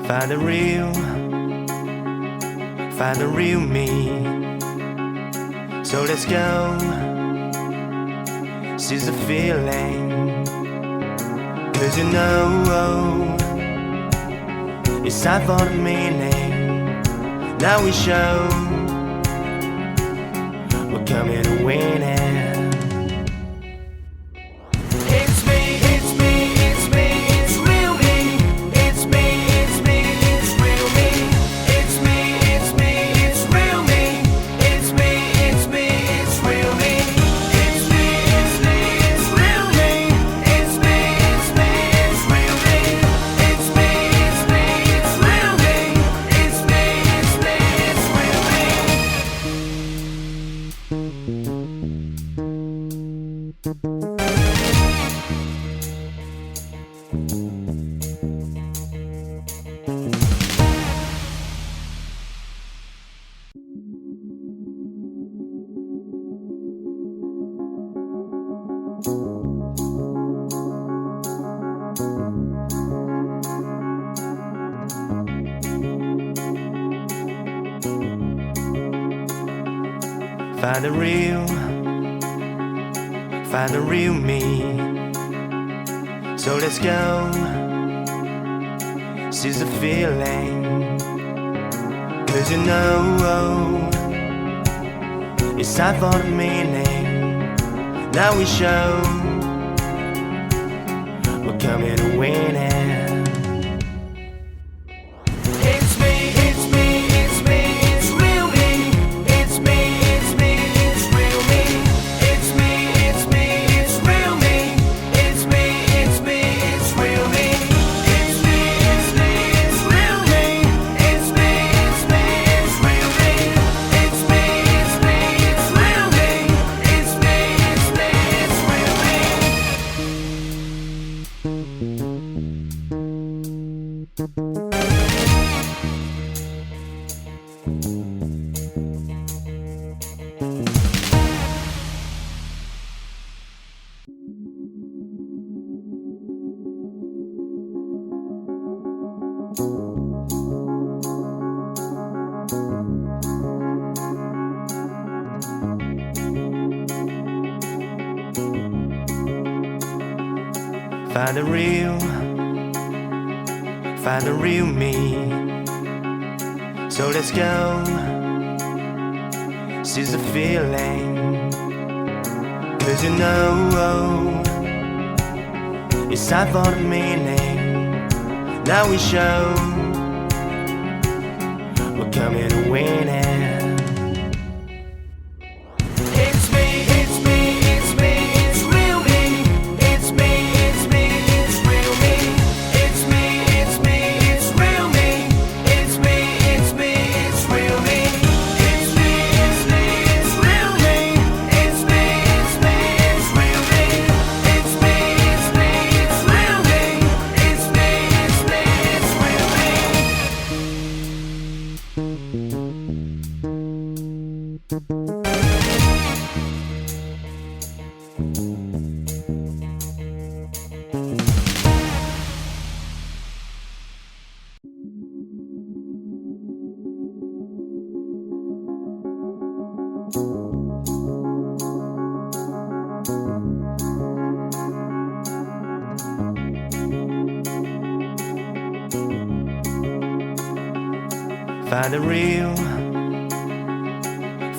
Find the real me. So let's go, seize the feeling. 'Cause you know it's time for the meaning. Now we show we're coming to win it. Find the real me. So let's go, seize the feeling. 'Cause you know it's time for the meaning. Now we show we're coming to win it. Find the real me. So let's go, seize the feeling. 'Cause you know it's time for the meaning. Now we show we're coming to win it.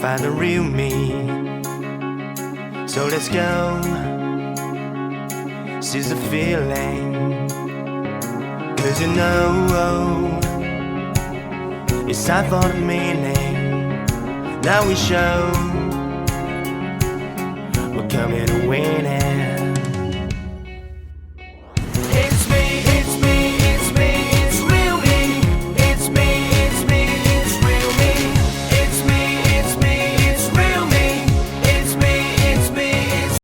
Find the real me. So let's go, seize the feeling. 'Cause you know it's time for the meaning. Now we show we're coming to win it.